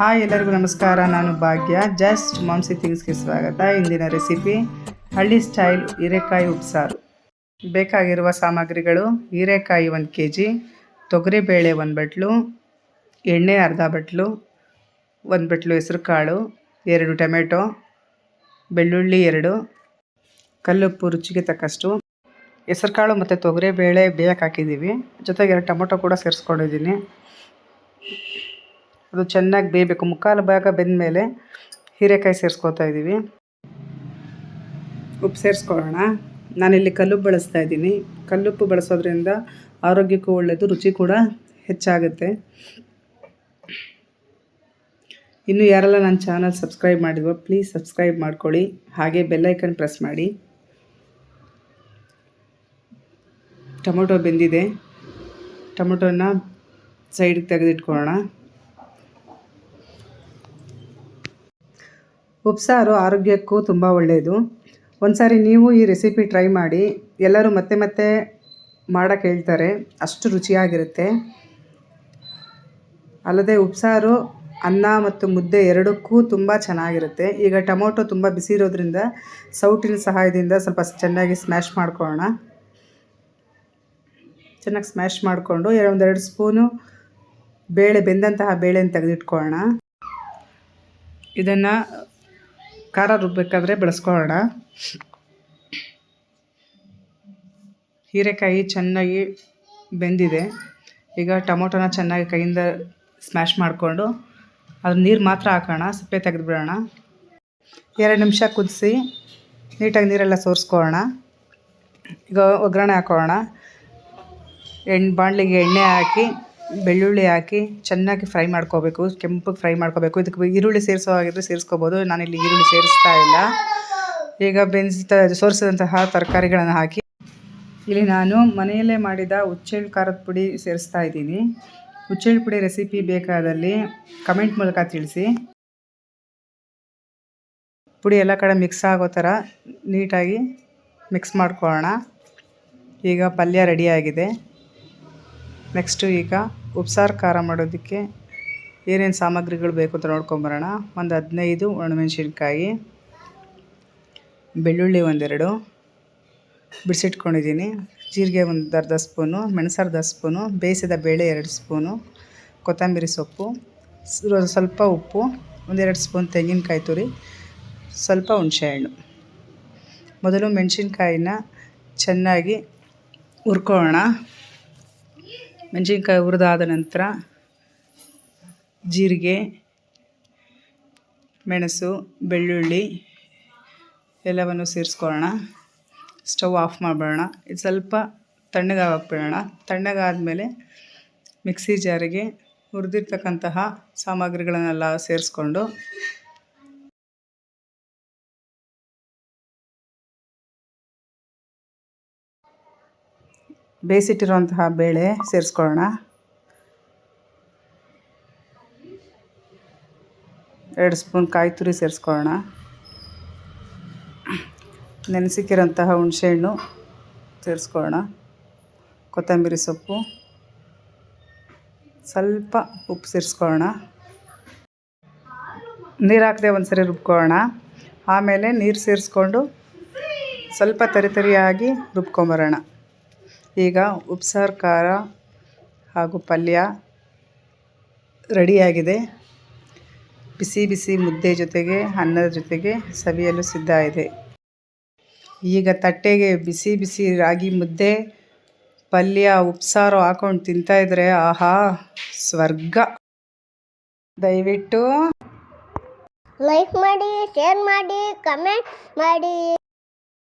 Hi ಎಲ್ಲರಿಗೂ ನಮಸ್ಕಾರ. ನಾನು ಭಾಗ್ಯ. ಜಸ್ಟ್ ಮಾಮ್ಸಿ ಥಿಂಗ್ಸ್ಗೆ ಸ್ವಾಗತ. ಇಂದಿನ ರೆಸಿಪಿ ಹಳ್ಳಿ ಸ್ಟೈಲ್ ಹೀರೆಕಾಯಿ ಉಪ್ಸಾರು. ಬೇಕಾಗಿರುವ ಸಾಮಗ್ರಿಗಳು: ಹೀರೆಕಾಯಿ 1 kg, ತೊಗರಿಬೇಳೆ 1 ಬಟ್ಲು, ಎಣ್ಣೆ ಅರ್ಧ ಬಟ್ಲು, 1 ಬಟ್ಲು ಹೆಸರು ಕಾಳು, 2 ಟೊಮೆಟೊ, ಬೆಳ್ಳುಳ್ಳಿ 2, ಕಲ್ಲುಪ್ಪು ರುಚಿಗೆ ತಕ್ಕಷ್ಟು. ಹೆಸರು ಕಾಳು ಮತ್ತು ತೊಗರಿಬೇಳೆ ಬೇಯಕ್ಕೆ ಹಾಕಿದ್ದೀವಿ. ಜೊತೆಗೆ 2 ಟೊಮೊಟೊ ಕೂಡ ಸೇರಿಸ್ಕೊಂಡಿದ್ದೀನಿ. ಅದು ಚೆನ್ನಾಗಿ ಬೇಯಬೇಕು. ಮುಕ್ಕಾಲು ಭಾಗ ಬೆಂದ ಮೇಲೆ ಹೀರೆಕಾಯಿ ಸೇರಿಸ್ಕೊತಾ ಇದ್ದೀವಿ. ಉಪ್ಪು ಸೇರಿಸ್ಕೊಳ್ಳೋಣ. ನಾನಿಲ್ಲಿ ಕಲ್ಲುಪ್ಪು ಬಳಸ್ತಾ ಇದ್ದೀನಿ. ಕಲ್ಲುಪ್ಪು ಬಳಸೋದ್ರಿಂದ ಆರೋಗ್ಯಕ್ಕೂ ಒಳ್ಳೆಯದು, ರುಚಿ ಕೂಡ ಹೆಚ್ಚಾಗುತ್ತೆ. ಇನ್ನು ಯಾರೆಲ್ಲ ನನ್ನ ಚಾನಲ್ ಸಬ್ಸ್ಕ್ರೈಬ್ ಮಾಡಿದ್ವೋ ಪ್ಲೀಸ್ ಸಬ್ಸ್ಕ್ರೈಬ್ ಮಾಡ್ಕೊಳ್ಳಿ. ಹಾಗೆ ಬೆಲ್ಲೈಕನ್ ಪ್ರೆಸ್ ಮಾಡಿ. ಟೊಮೊಟೊ ಬೆಂದಿದೆ. ಟೊಮೊಟೊನ ಸೈಡಿಗೆ ತೆಗೆದಿಟ್ಕೊಳ್ಳೋಣ. ಉಪ್ಸಾರು ಆರೋಗ್ಯಕ್ಕೂ ತುಂಬ ಒಳ್ಳೆಯದು. ಒಂದು ಸಾರಿ ನೀವು ಈ ರೆಸಿಪಿ ಟ್ರೈ ಮಾಡಿ. ಎಲ್ಲರೂ ಮತ್ತೆ ಮತ್ತೆ ಮಾಡೋಕ್ಕೆ ಹೇಳ್ತಾರೆ, ಅಷ್ಟು ರುಚಿಯಾಗಿರುತ್ತೆ. ಅಲ್ಲದೆ ಉಪ್ಸಾರು ಅನ್ನ ಮತ್ತು ಮುದ್ದೆ ಎರಡಕ್ಕೂ ತುಂಬ ಚೆನ್ನಾಗಿರುತ್ತೆ. ಈಗ ಟೊಮೊಟೊ ತುಂಬ ಬಿಸಿ ಇರೋದ್ರಿಂದ ಸೌಟಿನ ಸಹಾಯದಿಂದ ಸ್ವಲ್ಪ ಚೆನ್ನಾಗಿ ಸ್ಮ್ಯಾಶ್ ಮಾಡ್ಕೊಳ್ಳೋಣ. ಚೆನ್ನಾಗಿ ಸ್ಮ್ಯಾಶ್ ಮಾಡಿಕೊಂಡು 1-2 ಸ್ಪೂನು ಬೆಂದಂತಹ ಬೇಳೆನ ತೆಗೆದಿಟ್ಕೊಳ್ಳೋಣ. ಇದನ್ನು ಖಾರ ರುಬ್ಬಬೇಕಾದ್ರೆ ಬಳಸ್ಕೊಳ್ಳೋಣ. ಹೀರೆಕಾಯಿ ಚೆನ್ನಾಗಿ ಬೆಂದಿದೆ. ಈಗ ಟೊಮೊಟೊನ ಚೆನ್ನಾಗಿ ಕೈಯಿಂದ ಸ್ಮ್ಯಾಶ್ ಮಾಡಿಕೊಂಡು ಅದ್ರ ನೀರು ಮಾತ್ರ ಹಾಕೋಣ. ಸಿಪ್ಪೆ ತೆಗೆದುಬಿಡೋಣ. 2 ನಿಮಿಷ ಕುದಿಸಿ ನೀಟಾಗಿ ನೀರೆಲ್ಲ ಸೋರಿಸ್ಕೊಳ್ಳೋಣ. ಈಗ ಒಗ್ಗರಣೆ ಹಾಕೋಣ. ಬಾಣಲಿಗೆ ಎಣ್ಣೆ ಹಾಕಿ ಬೆಳ್ಳುಳ್ಳಿ ಹಾಕಿ ಚೆನ್ನಾಗಿ ಫ್ರೈ ಮಾಡ್ಕೋಬೇಕು. ಕೆಂಪಗೆ ಫ್ರೈ ಮಾಡ್ಕೋಬೇಕು. ಇದಕ್ಕೆ ಈರುಳ್ಳಿ ಸೇರಿಸೋ ಹಾಗಿದ್ರೆ ಸೇರಿಸ್ಕೋಬೋದು. ನಾನಿಲ್ಲಿ ಈರುಳ್ಳಿ ಸೇರಿಸ್ತಾ ಇಲ್ಲ. ಈಗ ಸೋರಿಸಿದಂತಹ ತರಕಾರಿಗಳನ್ನು ಹಾಕಿ ಇಲ್ಲಿ ನಾನು ಮನೆಯಲ್ಲೇ ಮಾಡಿದ ಹುಚ್ಚೆಳ್ಳು ಖಾರದ ಪುಡಿ ಸೇರಿಸ್ತಾ ಇದ್ದೀನಿ. ಹುಚ್ಚೆಳ್ಳು ಪುಡಿ ರೆಸಿಪಿ ಬೇಕಾದಲ್ಲಿ ಕಮೆಂಟ್ ಮೂಲಕ ತಿಳಿಸಿ. ಪುಡಿ ಎಲ್ಲ ಕಡೆ ಮಿಕ್ಸ್ ಆಗೋ ಥರ ನೀಟಾಗಿ ಮಿಕ್ಸ್ ಮಾಡ್ಕೊಳ್ಳೋಣ. ಈಗ ಪಲ್ಯ ರೆಡಿಯಾಗಿದೆ. ನೆಕ್ಸ್ಟು ಈಗ ಉಪ್ಸಾರು ಖಾರ ಮಾಡೋದಕ್ಕೆ ಏನೇನು ಸಾಮಗ್ರಿಗಳು ಬೇಕು ಅಂತ ನೋಡ್ಕೊಂಬರೋಣ. ಒಂದು 15 ಒಣಮೆಣಸಿನ್ಕಾಯಿ, ಬೆಳ್ಳುಳ್ಳಿ 1-2 ಬಿಡಿಸಿಟ್ಕೊಂಡಿದ್ದೀನಿ, ಜೀರಿಗೆ 1 ಸ್ಪೂನು, ಮೆಣಸು 1 ಸ್ಪೂನು, ಬೇಯಿಸಿದ ಬೇಳೆ 2 ಸ್ಪೂನು, ಕೊತ್ತಂಬರಿ ಸೊಪ್ಪು, ಸ್ವಲ್ಪ ಉಪ್ಪು, 1-2 ಸ್ಪೂನ್ ತೆಂಗಿನಕಾಯಿ ತುರಿ, ಸ್ವಲ್ಪ ಹುಣಸೆಹಣ್ಣು. ಮೊದಲು ಮೆಣಸಿನ್ಕಾಯಿನ ಚೆನ್ನಾಗಿ ಹುರ್ಕೊಳ್ಳೋಣ. ಮೆಣಸಿನ್ಕಾಯಿ ಹುರಿದಾದ ನಂತರ ಜೀರಿಗೆ, ಮೆಣಸು, ಬೆಳ್ಳುಳ್ಳಿ ಎಲ್ಲವನ್ನು ಸೇರಿಸ್ಕೊಳ್ಳೋಣ. ಸ್ಟವ್ ಆಫ್ ಮಾಡಿಬಿಡೋಣ. ಇದು ಸ್ವಲ್ಪ ತಣ್ಣಗಾಗಬಿಡೋಣ. ತಣ್ಣಗಾದಮೇಲೆ ಮಿಕ್ಸಿ ಜಾರಿಗೆ ಹುರಿದಿರ್ತಕ್ಕಂತಹ ಸಾಮಗ್ರಿಗಳನ್ನೆಲ್ಲ ಸೇರಿಸ್ಕೊಂಡು ಬೇಯಿಸಿಟ್ಟಿರುವಂತಹ ಬೇಳೆ ಸೇರಿಸ್ಕೊಳ್ಳೋಣ. 2 ಸ್ಪೂನ್ ಕಾಯಿ ತುರಿ ಸೇರಿಸ್ಕೊಳ್ಳೋಣ. ನೆನೆಸಿಕ್ಕಿರೋಂತಹ ಹುಣಸೆಹಣ್ಣು ಸೇರಿಸ್ಕೊಳ್ಳೋಣ. ಕೊತ್ತಂಬರಿ ಸೊಪ್ಪು, ಸ್ವಲ್ಪ ಉಪ್ಪು ಸೇರಿಸ್ಕೊಳ್ಳೋಣ. ನೀರು ಹಾಕದೆ ಒಂದು ಸರಿ ರುಬ್ಕೊಳ್ಳೋಣ. ಆಮೇಲೆ ನೀರು ಸೇರಿಸ್ಕೊಂಡು ಸ್ವಲ್ಪ ತರಿಯಾಗಿ ರುಬ್ಕೊಂಬರೋಣ. ಈಗ ಉಪ್ಸಾರು ಖಾರ ಹಾಗೂ ಪಲ್ಯ ರೆಡಿಯಾಗಿದೆ. ಬಿಸಿ ಬಿಸಿ ಮುದ್ದೆ ಜೊತೆಗೆ ಅನ್ನದ ಜೊತೆಗೆ ಸವಿಯಲು ಸಿದ್ಧ ಇದೆ. ಈಗ ತಟ್ಟೆಗೆ ಬಿಸಿ ಬಿಸಿ ರಾಗಿ ಮುದ್ದೆ, ಪಲ್ಯ, ಉಪ್ಸಾರು ಹಾಕೊಂಡು ತಿಂತಾಯಿದ್ರೆ ಆಹಾ ಸ್ವರ್ಗ. ದಯವಿಟ್ಟು ಲೈಕ್ ಮಾಡಿ, ಶೇರ್ ಮಾಡಿ, ಕಮೆಂಟ್ ಮಾಡಿ.